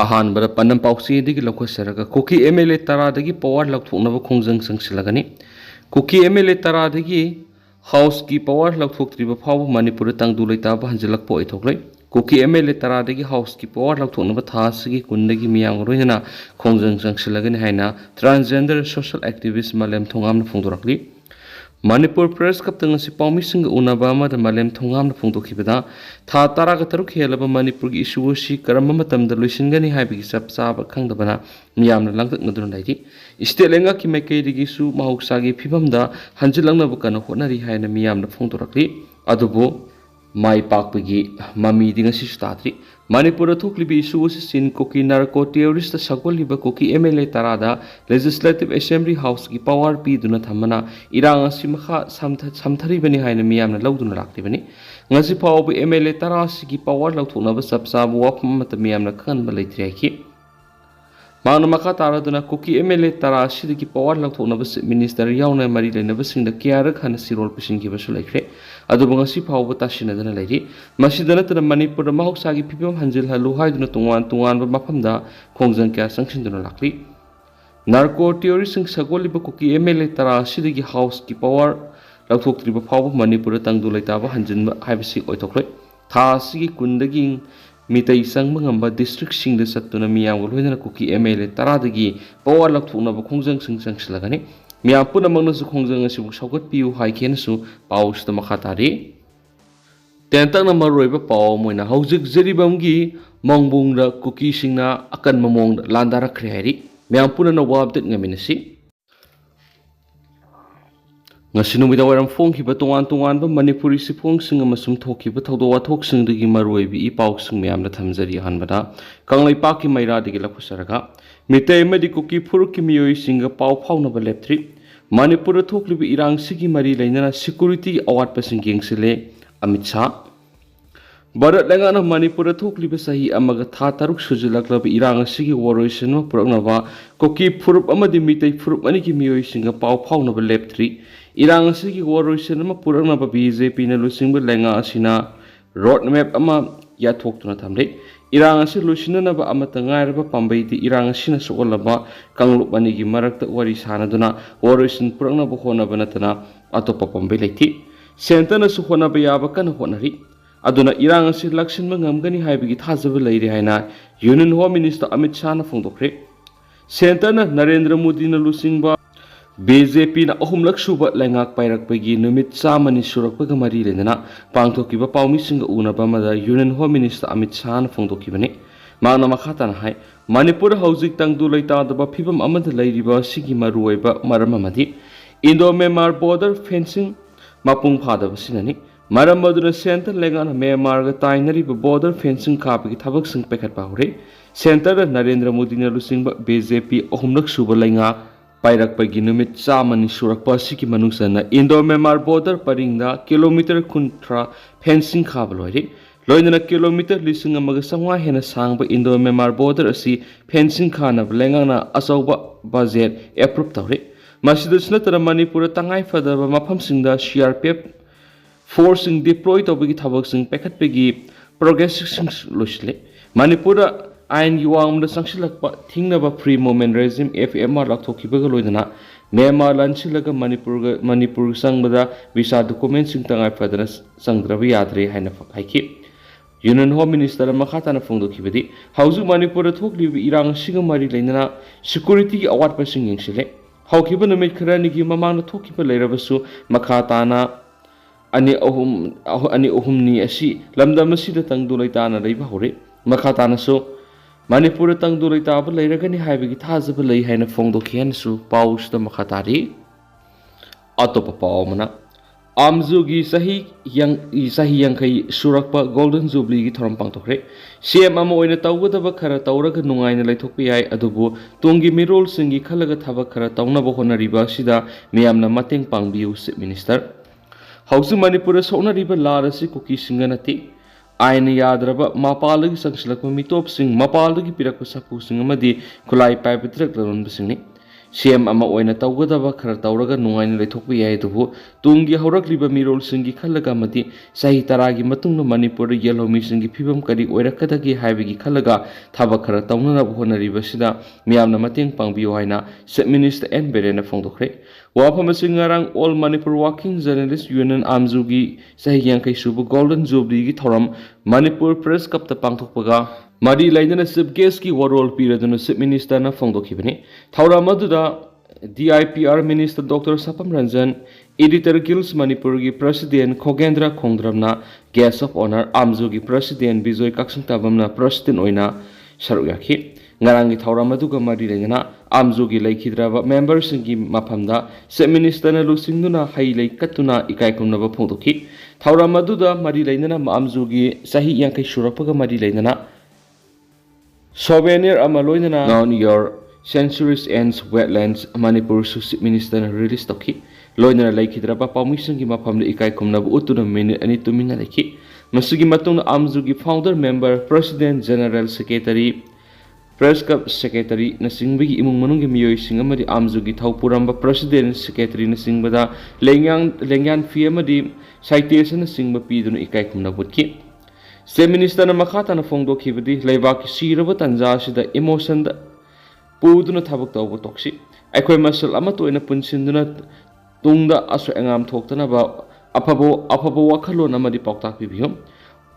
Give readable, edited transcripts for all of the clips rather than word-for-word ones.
अहानबद पन्नम पाउसी लौखसरगा कुकी MLA तरादगी पावर लौथोकनब खोंजंग संगसिलगनी कुकी MLA तरादगी हाउस की पावर लौथोक्त्रिब फाव मणिपुर तंगदु लेताब हंजलकप ओइथोक्लै कुकी MLA तरादगी हाउस की पावर लौथोकनब थासगी कुंदगी मियांग रोइना खोंजंग संगसिलगनी हाइना ट्रांसजेंडर सोशल एक्टिविस्ट मलेम थोंगामन फोंदोरकली Manipur Press Kaptang si Paumising Unabama the Malem Tongam Fungdokibada, Ta Tarakataruk Helaba Manipur issue si Karamamatam the Lushingani Habi Sap Saba Kangabana, Miam Langak Nadundaiti, Istelenga Kimeke Gisu, Mahoksagi Pibamda, Hanjilanga Bukana Honari Haina Miam the Fungdorakli, Adobo, Mai Pakpigi, Mami Dingasi Statri, Manipur Tuklibi issue sin Kuki Narco terrorist Sakoliba Kuki MLA Tarada, Legislative Assembly House ki power P Dunatamana, Irang Simaha Samtari Beni Haina Miam Laudun Raktivani, Nazi Power MLA Taras ki power Lautuna Sapsab Wapam Matamiam Nakan Balatriaki. Manamaka Taraduna Kuki MLA Tarashi ki power Lautuna Minister Yauna Marile never seen the Kiara Kana Sirol Pishin Givasulekre, Adobangasi Power Tashina than a lady, Mashidana to the Manipur Mahosagi Pipum Hanjil Haluhai Dunatuan Mapamda, Kongzanka Sanction Dunalakli. Narco terrorism Sagoliba Kuki MLA Tarashi House ki power Lautok Triba Power Manipur Tangdulatava Hanjin Havasi Oitokle, Tasi Kundaging. Mitai sang mangamba district sing de satuna miyam golhoina Kuki MLA taradagi power lakthuna ba khongjang sing slagani miyam puna mangna su khongjang asi saugat piu haiken su paus ta makhatari tentang na maroiba paw moina Haojik Jiribam gi mongbung da Kuki singna akan mamong Landarakle hari miyam puna na wabdet ngaminasi Ngasinumida waram fongkiba tongan ba Manipuri sipong sing amasum thokiba thawdawa thoksing dagi maroibi ipaw sing miyamna thamjari hanbada kanglai paki maira dagi lakhusaraga mitai madi Kuki phuruk ki miyoi singa paw phawnaba lepthri Manipur thoklibi irang sigi mari lainana security awat pasing gengsile Amit Shah Barat Langana Manipur thoklibi sahi amaga tha taruk sujulaklab irang sigi waroisin puraknaba Kuki phurup amadi mitai phurup ani ki miyoi singa paw phawnaba lepthri Irang asigi waroisin ama purana ba BJP na lusingba lenga asina roadmap ama yathokna thamle irang asi lusina na ba ama tangai ba pambai di irang asina sokolaba kanglup ani gi marakta wari sana duna waroisin purana ba hona banatana atopa pambai leiti sentana su hona ba yaba kan honari aduna irang asi laksin ma ngamgani haibigi thajaba leiri haina Union Home Minister Amit Shah na phongdokre sentana Narendra Modi na lusingba BJP na ahumlak suba lengak pairak pagi numit samani surak pagamari lena pangthokiba paumising unaba mada Union Home Minister Amit Shah na phongdokibani mana makhata na hai Manipur Haojik tangdu leita daba phibam amad leiriba sigi maruiba maram amadi Indo-Myanmar border fencing mapung phadaba sinani maram maduna center lengana Myanmar ga tainariba border fencing khapagi thabak sing pekhat bahore center Narendra Modi na lusingba BJP ahumlak suba lengak Pairak pagi numit samani surak pasiki manungsana Indo-Myanmar border paringda kilometer kuntra fencing khabaloi loinana kilometer lising amaga sangwa hena sangba Indo-Myanmar border asi fencing khana lengana asauba budget approve tawre masidusna tara Manipur tangai fadaba mafam singda CRPF forcing deploy tawbagi thabak sing pekhat pegi progressive sing losle Manipur Ain Yuang the Sangshilakpa Thingnaba Free Movement Regime FMR Laktokibaga Loidana Myanmar Lanchilaga Manipur Sangbada Visa documents in Tangai Federas Sangravi Yadre Hainafak Haiki Union Home Minister Makatana Fungdokibadi Hausu Manipur Tokli Irang Singamari Lena Security Award Passing in Chile How Kiban made Karanigi Mamana Tokiba Lerabasu Makatana Ani Ohumni Asi Lamda Masida Tangdulaitana Ribahore Makatana so Manipur tangdu leitaba leiragani haibagi thajaba lei haina phongdokhian su paus da makhatari atopa pawmana amzugi sahi yangkai surakpa golden jubilee gi thoram pangtokre CM ama oina tawgadaba khara tawraga nungaina leithokpi yai adubu tungi mirol singi khalaga thaba khara tawnaba honariba sida miyamna mateng pangbiu minister hausu Manipur sonariba larasi Kuki singanati Aina yadraba mapalagi sangsilakma mitop sing mapalagi pirakpa sapu sing amadi kulai paipitrak laron basingni CM ama oina tawgadaba khara tawraga nungaina leithokpa yai dubu tungi haurakliba mirol singi khalaga mati sahi taragi matungna Manipur yellow mi singi phibam kari oirakadagi haibagi khalaga thaba khara tawnana honariba sida miyamna mateng pangbiyo haina Chief Minister N Berena phongdokre wafam singarang All Manipur Working Journalist Union amzugi sahi yangkai subu Golden Jubilee gi thoram Manipur Press Cup ta pangthokpaga Madi lainana Chief Guest ki warol piraduna Chief Minister na phongdokhibani thawra maduda DIPR Minister Dr. Sapam Ranjan Editor Guilds Manipur gi President Khogendra Khongdramna Guest of Honor Amzu gi President Bijoy Kaksing Tabamna President oina saruyakhi ngarangi thawra maduga madi lainana Amzu gi laikhidraba members gi maphamda Chief Minister na lusingduna hailai katuna ikaikumnaba phongdokhi thawra maduda madi lainana Amzu gi sahi yangkai surapaga madi lainana Souvenir amaloinana known your Centuries Ends Wetlands Manipur Chief Minister release toki loinana laikhidraba pawmising maphamda ikai kumnaba utuna minute ani tumina lekhi masugi matungna amzugi founder member President General Secretary Press Cup Secretary na singbagi imung manunggi miyoi singamadi amzugi thawpuramba President Secretary na singbada lengyan fee amadi citation na singba piduna ikai kumnaba utki Chief Minister na makata na phongdokhibadi leibaki siraba tanja sida emotion da Puduna thabak tawba toksi aikhoi masal ama toina punsinduna tungda aso engam thoktana ba afabo wakhalon amadi pauktak pibiyom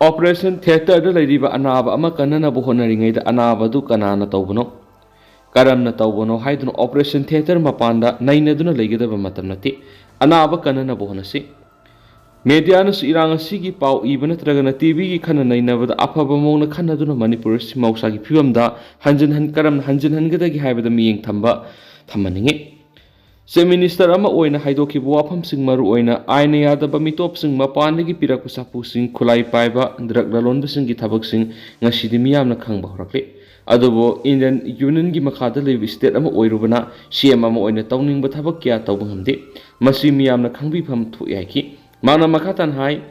Operation Theater da leiriba anaba ama kanana bo honaringai da anaba du kanana tawbano karamna tawbano haiduna Operation Theater mapanda nainaduna leigedaba matam nati anaba kanana bo honasi Media na irang asigi pau ibana tragana TV gi khana nainabada afaba mongna khanaduna Manipur si mausa gi phibamda hanjin han karam hanjin han gada gi haibada miyeng thamba thamaningi Chief Minister ama oina haidokhi wafam sing maru oina aina yadaba mitop sing mapanda gi pirak sapu sing khulai paiba drug lalon sing gi thabak sing ngasidi miyamna khangba horakle adobo Indian Union gi makhada lebi state ama oirubana CM ama oina tawning ba thabak kya tawbanghamde masi miyamna khangbi pham thu yaiki Mana makatan hai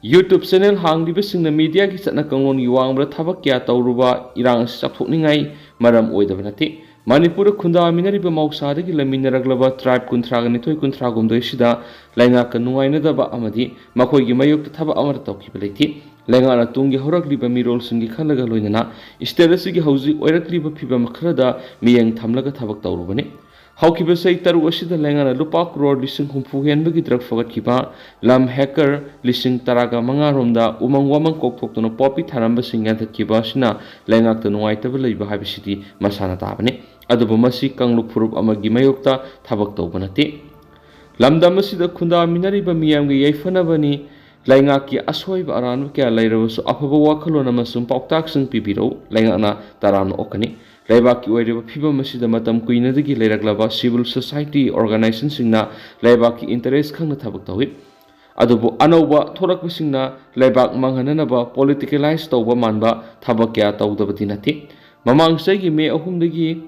YouTube channel hang di besing na media ki satna kanglon yuang bra thabak kya tawruba irang saphokningai maram oidabanati Manipur khunda minari ba mausa de gi laminaraglaba tribe kunthra gani thoi kunthra gumdoi sida lainga ka nuaina daba amadi makoi gi mayok thaba amar tawki belati lainga na tungi horakli ba mirol singi khalaga loinana status gi hauji oirakli ba phibam khrada miyeng thamlaga thabak tawrubani Haukiba say taru asida lengana lupa crore lising humfu henbagi drug fagat kiba lam hacker lising taraga manga romda umang wamang koktok tono popi tharamba singan that kiba sina lengak to nuaitaba leiba habisiti masana tabane adubo masi kangluk furup amagi mayokta thabak tawbanati lamdam asida khunda minariba miyamgi yaifanabani laingaki ashoiba aran kya lairabasu afaba wakhalona masum pauktak sing pibiro laingana taran okani Laibaki oiriba phibam asida matam kuinadagi leiraklaba civil society organization singna laibaki interest khangna thabak tawi adubu anauba thorakbasingna laibak manghananaba politicalize tawba manba thabak kya tawdabati nati mamang saigi me ahumdagi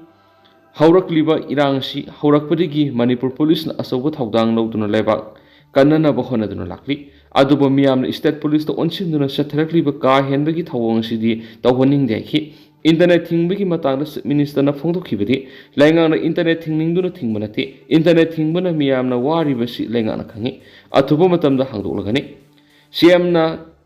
haurakliba irangsi haurakpadagi Manipur police na asawba thawdang lawduna laibak kananaba honaduna lakli adubu miyamna state police to onsinduna satharakliba ka henbagi thawong sidi tawhoning dekhi Internet thingbagi matangda minister na phongdokhibadi lainga na internet thingningduna thingbanati internet thingbana miyamna waribasi lainga na khangi athuba matamda hangdoklagani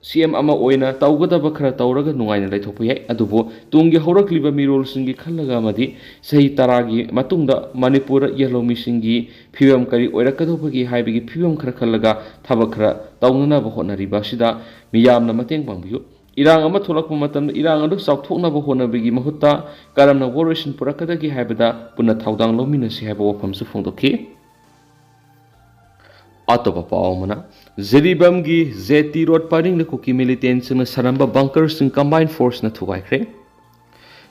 CM ama oina tawgadaba khara tawraga nungaina laithokpa yai adubo tungi horakliba mirol singi khallaga amadi sahi taragi matungda Manipur yellow mi singi phibam kari oirakadobagi haibagi phibam khara khallaga thabak khara tawnana ba honariba sida miyamna mateng pangbiyu Irang ama tholakpa matamda irang adu chawthoknaba honabagi mahutta karamna warration purakadagi haibada punna thawdang lominasi haiba wafamsu phongdokhi Atoba paumana Jiribam gi ZT road paring na Kuki militant na saramba bunkers ng combined force na thugaikre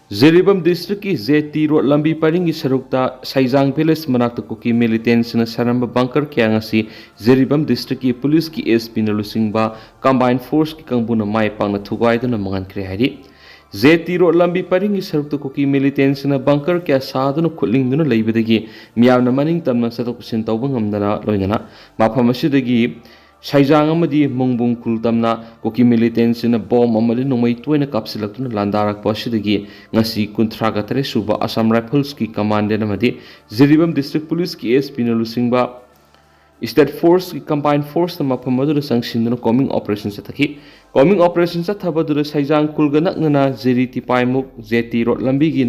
Jiribam district ki ZT road lambi paring gi sarukta Saijang village manakta Kuki militant na saramba bunker kya nga si Jiribam district ki police ki SP na lusingba combined force ki kangbuna mai pang na thugay na mangan kre hari ZT road lambi paring gi sarukta Kuki militant na bunker kya saado na khutling na laibadagi miyam na maning tam na satok sin tawbang ngamdana loinana mapamasidagi Saijang amadi mongbong kultamna Kuki militant sina bom amadi nomai toina kapsilaktuna Landarakpa asidagi ngasi 38 suba Assam Rifles ki commandant amadi Jiribam district police ki SP na lusingba State Force ki combined force na mapam adura sangsinduna combing operation sa taki combing operation sa thabadura Saijang kulga nakngana Jiri tipaimuk Jeti road lambi gi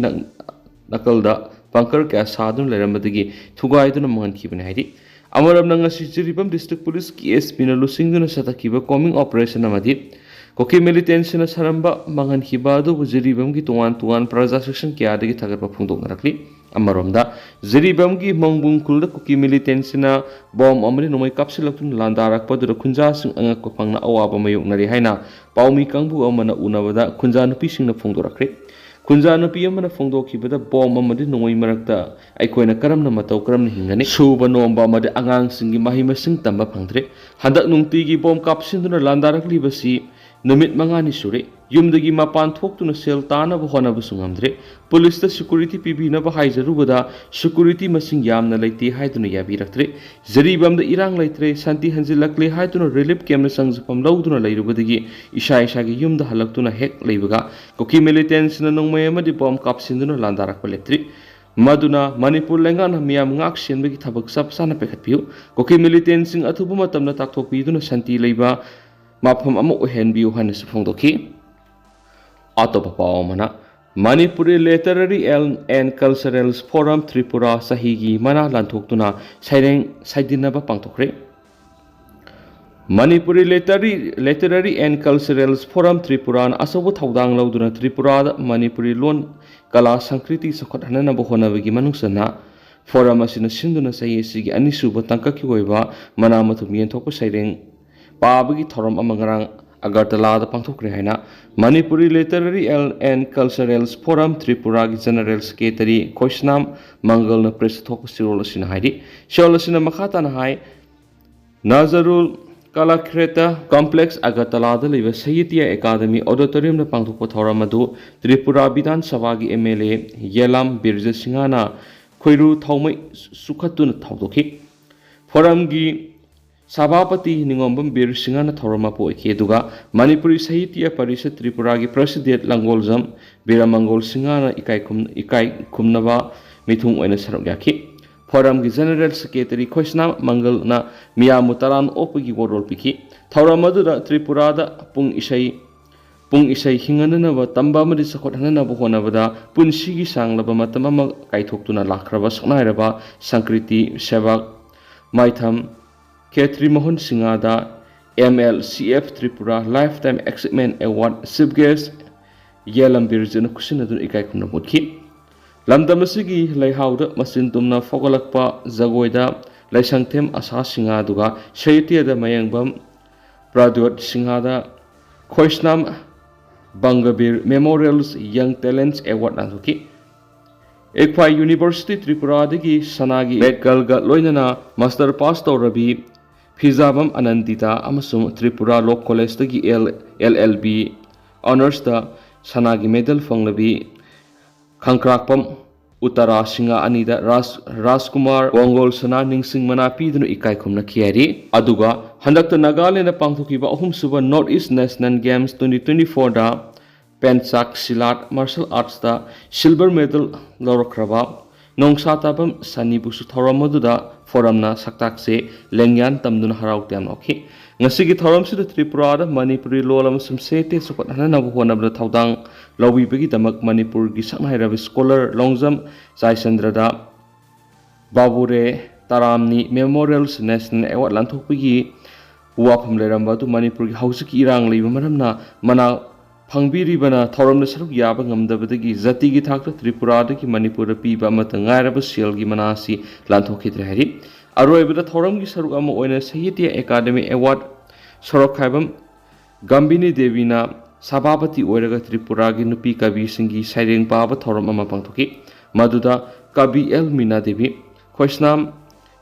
nakalda Pankar kaya sadun leramadagi thugaiduna mangankibana haidi Amaram nangasi Jiribam district police ki SP na lusingduna satakiba combing operation amadi Kuki militant sina saramba mangankiba adu Jiribam ki tuan praja section kya adagi thagarpa phungdok narakli Amaromda Jiribam ki mongbong kulda Kuki militant sina bom amari nomai kapsilaktun Landarakpa dura khunja sing angak ko pangna awaba mayok nari haina paumi kangbu amana unabada khunja nupi singna phungdorakre Kunja nupi amana phongdokhibada bom amadi nongoi marakta aikoina karamna matau karamna hingani suba nomba amadi angang singi mahimasing tamba phangdre handak nungtigi bom kapsinduna Landarakli basi numit mangani sure yumdagi mapan thoktuna sel tana bahona busungamdre police ta security pibina ba haijarubada security masing yamna leite haiduna yabiraktre Jiribam da irang leitre santi hanjilakle haiduna relief camp na sangjapam lauduna leirubadagi isa gi yumda halaktuna hek leibaga Kuki militants na nongmay amadi bom kapsinduna Landarakpa letri Maduna Manipur lengan miyam ngak sienbagi thabak sap sana pekhatpiu Kuki militants sing athubu matamna takthokpiduna santi leiba mafam ama uhenbiu hana sphongdokhi Atopa paomana Manipuri Literary and Cultural Forum Tripura sahigi mana lantoktuna saidinaba pangtokre Manipuri Literary and Cultural Forum Tripura asabu thaudang lauduna Tripura Manipuri lon kala sankriti sakhathanana bohonabagi manungsana forum asina sinduna sayesigi anisuba tangkaki oiba manamathum yenthokpa saireng Pabagi thoram amangarang Agartala da pangthokre haina Manipuri Literary and Cultural Forum Tripura ki General Secretary Koisnam Mangal na press thok sirol asina haidi shol asina makhata na hai Nazarul Kalakreta Complex Agartala da liba Sahitya Academy Auditorium na pangthokpa thoram adu Tripura Bidhan Sabha ki MLA Yelam Birja Singhana Khoiru Thaumai Sukhatuna thaudokhi forum gi Sabapati Ningombam Bir Singhana Thoramapo Ekeduga Manipuri Sahitya Parishad Tripura ki President Langoljam Biramangol Singhana ikai kumnaba mithung oina sarogyaki forum ki General Secretary Khoisna Mangal na Miyamutaran opagi worol piki Thoramadura Tripura da pung isai hinganana tamba mari sakothanana bohonabada punsigi sanglaba matama kaithoktuna lakraba saknairaba Sankriti Sevak Maitham Ketri Mohon Singada MLCF Tripura Lifetime Achievement Award Chief Guest Yelam Birjan Kusinadun Ikai Kuna Butki Lamdamasigi Laihauda Masintumna Fogalakpa Zagoida Laisangtem Asa Singaduga Shaitia da Mayangbam Pradwat Singada Khoisnam Bangabir Memorials Young Talents Award Nanduki Ekpai University Tripura dagi Sanagi Medgalga Loinana Master Pass Rabi Phibam Anandita amasung Tripura Law College dagi LLB Honors da Sanagi Medal Fanglabi Khangkrakpam Uttara Singa Anida Rajkumar Wongol Sana Ningsing Manapi dunu ikai kumna kiari aduga handakta Nagaland na pangthukiba ahum suba Northeast National Games 2024 da Penchak Silat Martial Arts da silver medal lorokraba nongsatabam sanibusu thoramoduda foramna saktakse lengyan tamduna harauktiam nokhi ngasigi thoramsida Tripura da Manipuri lolam sumsete sokotana nabu honabda thaudang lawibagi damak Manipur gi saknairabi scholar longjam Jaisandra da Babure Taramni Memorials National Award lanthokpagi wafam leramba du Manipur gi haujiki irang leiba maramna mana Pangbiribana Thoram Saruk Yaba Ngamdabadagi Zati gi Thakta Tripura ki Manipur piba matangairaba sel gi manasi lanthokhitre hari aroibada Thoram gi saruk ama oina Sahitya Academy Award Sorok Khaibam Gambini Devina Sabapati oiraga Tripura gi nupi kabi singi saireng paba Thoram ama pangthoki maduda Kabi El Mina Devi Khoisnam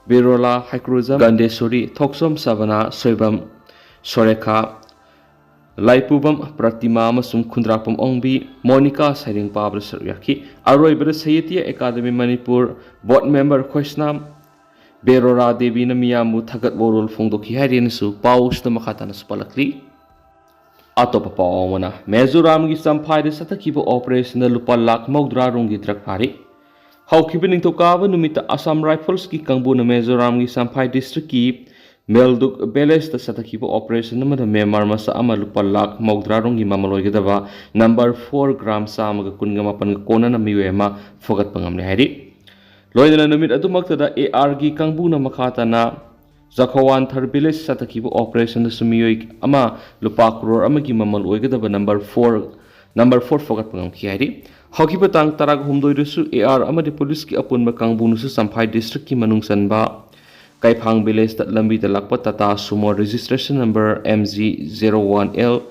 Berola Haikruzam Gandesori Thoksom Savana Soibam Sorekha Laipubam Pratima Masum Kundrapam Ongbi Monica Saring Pablo Saryaki Aroibada Sahitya Academy Manipur Board Member Khoisnam Berora Devi na miyamu thagat borol phongdoki hairinasu pausda makhatana spalakli. Atopa paomana Mizoram gi samphaide sathakiba operation na lupa lakh mawdra rongi drak phari. Haukiba ningtokaba numita Assam Rifles ki kangbu na Mizoram gi samphai district ki Melduk Beles ta satakiba operation namada Myanmar masa ama lupa lakh mawdra rongi mamaloigadaba number 4 gram samaga kunga mapan kona na miwema fogat pangamne hairi. Loidana numit adumaktada AR gi kangbu na makhatana Zakhawan Thar Village satakiba operation na sumiyoi ama lupa crore ama gi mamal oigadaba number 4 fogat pangam khiari. Haukiba tang tarag humdoidusu AR ama de police ki apunba kangbu nusu samphai district ki manungsanba Kaifang Village that lambi the lakpa Tata Sumo registration number MZ01L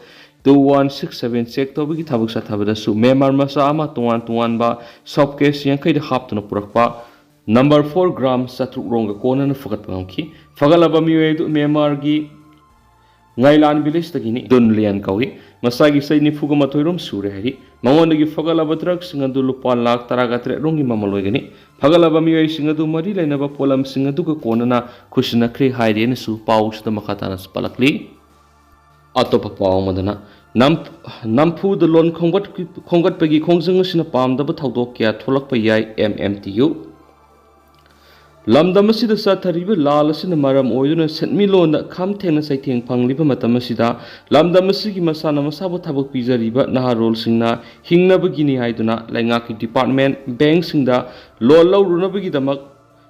2167 check to bigi thabuk sa thabada su Myanmar masa ama tuan ba soft case yang kai de hap to purakpa number 4 gram satruk ronga kona na fagat pangki fagalaba miwe du Myanmar gi Ngailan village tagini dun lian kawi masagi sai ni fuga mathoirom sure hari mangondagi fagalaba truck singadu lupa lakh taragatre rongi mamaloigani fagalaba miwai singadu mari lainaba polam singadu ka konana khushna khri haire ne su paus da makhatana spalakli atopa paw madana nampu the lon khongat pagi khongjang sina pam da ba thodok kya tholak pa yai mmtu Lamdam asida sathariba lal asina maram oiduna setmi lona kham thena saitheng phangliba matam asida lamdam asigi masana masabu thabak pijariba naharol singna hingnabagini haiduna lainga ki department bank singda loan lawrunabagi damak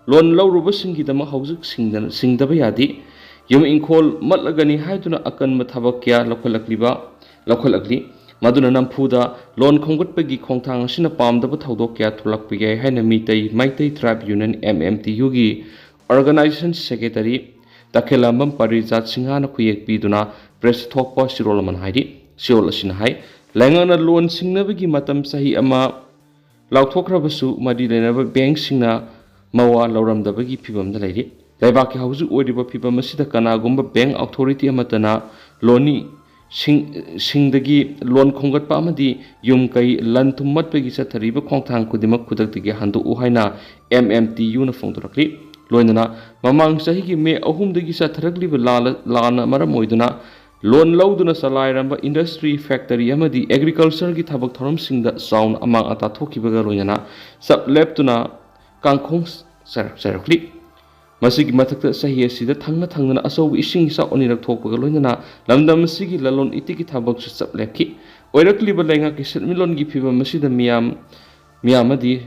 loan lawruba singi damak haujik singdaba yadi yum inkhol matlagani haiduna akanba thabak kya lakhalakli maduna nampuda loan khonggatpagi khongthang asina pamdaba thodok kya thulakpige haina maitai tribe union mmtu gi organization secretary takhelambam parijat singhana khuyek piduna press thokpa sirolaman haidi siol asina hai langana loan singnabagi matam sahi ama lauthokrabasu madi lenaba bank singna mawa lauramdabagi phibamda lairi laibaki hauju oidiba phibam asida kanagumba bank authority amatana loni singdagi loan khongatpa amadi yum kai lan thummat pegi sathariba khongthang kudimak kudaktige handu uhaina mmtu na phongdorakli loinana mamang sahi gi me ahumdagi satharakli lana maram oiduna loan lauduna salairamba industry factory amadi agriculture gi thabak thorom singda sound amang ata thokibaga loinana sub leptuna kangkhong sarakli Masigi matakta sahi asida thangna asaw ising sa onirak thokpaga loinana lamdam masigi lalon itiki thabak su saplepki oirakli balenga ki setmilon gi phibam masida miyam adi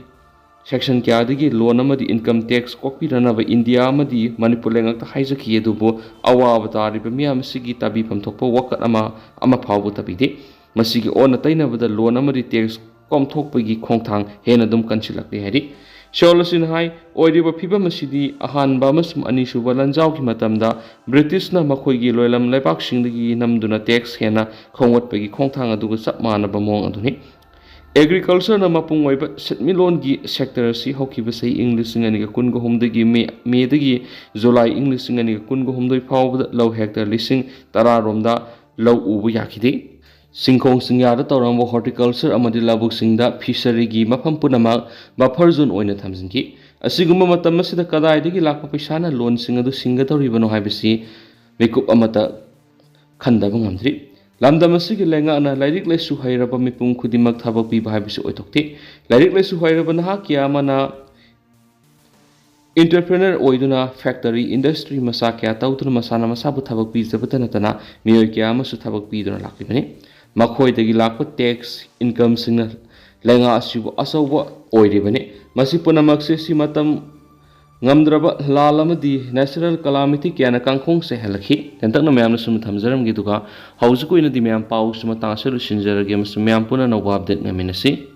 section kya dagi loan amadi income tax kokpi rana ba India amadi Manipur lenga ta haijaki edubo awa batari ba miyam masigi tabi pham thokpa wakat ama phawbu tabide masigi on taina bada loan amadi tax kom thokpagi khongthang hena dum kanchilakli hari Sholasin hai oiriba phibam asidi ahanba amasum anisuba lanjau ki matamda British na makhoi loilam lepak singdagi namduna tax hena khongwatpagi khongthang aduga sap manaba mong aduni agriculture na mapung oiba setmilon gi sector si hokiba sei English ngani ga kun go homdagi me dagi July English ngani ga kun go homdoi phawda low hectare lising tara romda low ubu yakide Singkhong singyada tawrangbo horticulture amadi labuk singda fishery gi mafam punamak buffer zone oina thamjinki asiguma matam asida kadaidagi lakpa paisana loan singadu singatoribano haibisi mekup amata khandaba ngamdri lamdam asigi lenga ana lairik lesu hairaba mipung khudimak thabak pi haibisi oitokti lairik lesu hairaba na kya mana entrepreneur oiduna factory industry masa kya tawtuna masana masabu thabak pi jabatana tana miyoy kya amasu thabak pi duna lakibani makhoi dagi lakpa tax income singna lenga asibu asawa oiribani masi punamak se si matam ngamdraba lalamadi natural calamity kyana kangkhong se halakhi tentakna mayamna sum thamjaram gi duga haujuku ina di mayam pau sum ta selu sinjarage sum mayam puna no update ngaminasi